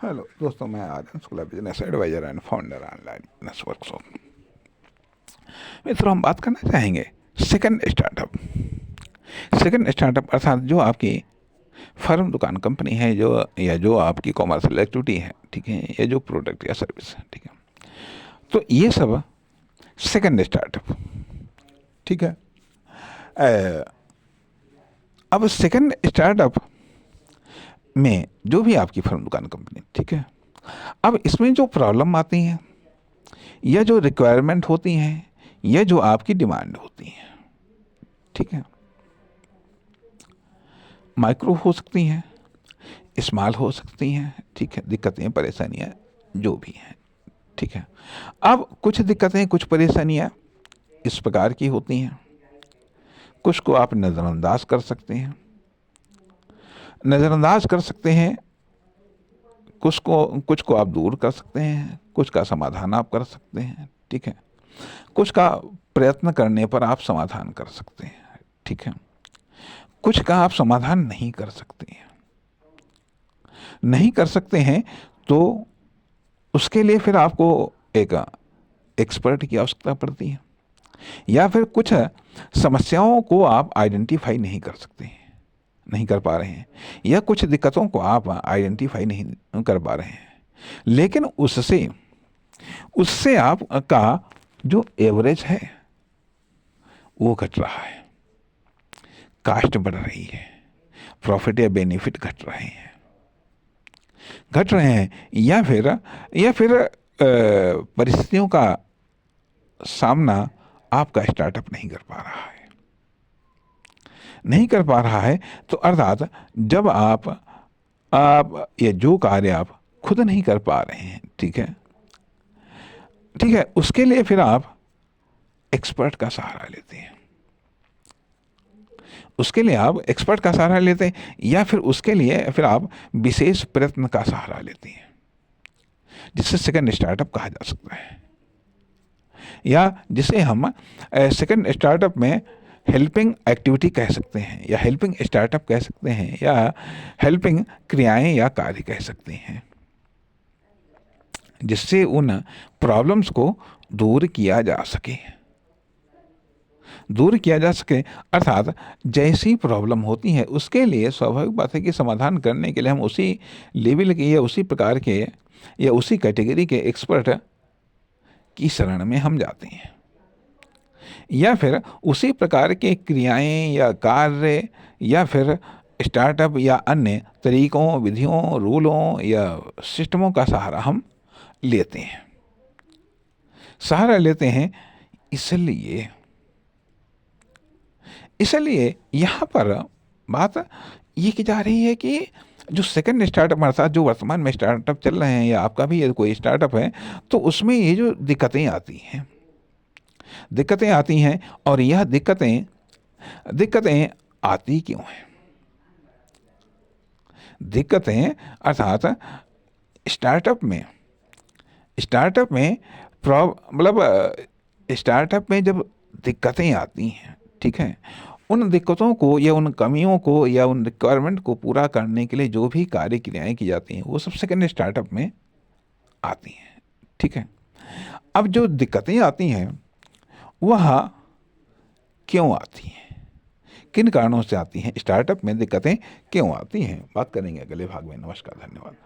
Hello दोस्तों, मैं Aryan Shukla, business advisor and founder online business workshop. मित्रों, हम बात करना चाहेंगे सेकंड स्टार्टअप। सेकंड स्टार्टअप अर्थात जो आपकी फर्म, दुकान, कंपनी है, जो या जो आपकी कॉमर्शियल एक्टिविटी है, ठीक है, या जो प्रोडक्ट या सर्विस है, ठीक है, तो ये सब सेकंड स्टार्टअप, ठीक है। अब सेकंड स्टार्टअप में जो भी आपकी फर्म, दुकान, कंपनी, ठीक है, अब इसमें जो प्रॉब्लम आती हैं या जो रिक्वायरमेंट होती हैं या जो आपकी डिमांड होती हैं, ठीक है, माइक्रो हो सकती हैं, स्मॉल हो सकती हैं, ठीक है, दिक्कतें, परेशानियां जो भी हैं, ठीक है। अब कुछ दिक्कतें, कुछ परेशानियां इस प्रकार की होती हैं, कुछ को आप नज़रअंदाज कर सकते हैं, कुछ को आप दूर कर सकते हैं, कुछ का समाधान आप कर सकते हैं, ठीक है, कुछ का प्रयत्न करने पर आप समाधान कर सकते हैं, ठीक है, कुछ का आप समाधान नहीं कर सकते हैं। नहीं कर सकते हैं तो उसके लिए फिर आपको एक एक्सपर्ट की आवश्यकता पड़ती है, या फिर कुछ समस्याओं को आप आइडेंटिफाई नहीं कर सकते हैं, नहीं कर पा रहे हैं, या कुछ दिक्कतों को आप आइडेंटिफाई नहीं कर पा रहे हैं, लेकिन उससे उससे आपका जो एवरेज है वो घट रहा है, कास्ट बढ़ रही है, प्रॉफिट या बेनिफिट घट रहे हैं, या फिर परिस्थितियों का सामना आपका स्टार्टअप नहीं कर पा रहा है, तो अर्थात जब आप ये जो कार्य आप खुद नहीं कर पा रहे हैं, ठीक है, उसके लिए फिर आप एक्सपर्ट का सहारा लेते हैं, या फिर उसके लिए फिर आप विशेष प्रयत्न का सहारा लेते हैं, जिससे सेकंड स्टार्टअप कहा जा सकता है, या जिसे हम सेकंड स्टार्टअप में हेल्पिंग एक्टिविटी कह सकते हैं, या हेल्पिंग स्टार्टअप कह सकते हैं, या हेल्पिंग क्रियाएं या कार्य कह सकते हैं, जिससे उन प्रॉब्लम्स को दूर किया जा सके। अर्थात जैसी प्रॉब्लम होती है उसके लिए स्वाभाविक बात है कि समाधान करने के लिए हम उसी लेवल के या उसी प्रकार के या उसी कैटेगरी के एक्सपर्ट की शरण में हम जाते हैं, या फिर उसी प्रकार के क्रियाएं या कार्य या फिर स्टार्टअप या अन्य तरीकों, विधियों, रूलों या सिस्टमों का सहारा हम लेते हैं। इसलिए यहाँ पर बात ये की जा रही है कि जो सेकंड स्टार्टअप अर्थात जो वर्तमान में स्टार्टअप चल रहे हैं, या आपका भी यदि कोई स्टार्टअप है, तो उसमें ये जो दिक्कतें आती हैं, और यह दिक्कतें आती क्यों हैं? दिक्कतें अर्थात स्टार्टअप में जब दिक्कतें आती हैं, ठीक है, उन दिक्कतों को या उन कमियों को या उन रिक्वायरमेंट को पूरा करने के लिए जो भी कार्य क्रियाएं की जाती हैं वो सब सेकंड स्टार्टअप में आती हैं, ठीक है। अब जो दिक्कतें आती हैं वह क्यों आती हैं, किन कारणों से आती हैं, स्टार्टअप में दिक्कतें क्यों आती हैं, बात करेंगे अगले भाग में। नमस्कार, धन्यवाद।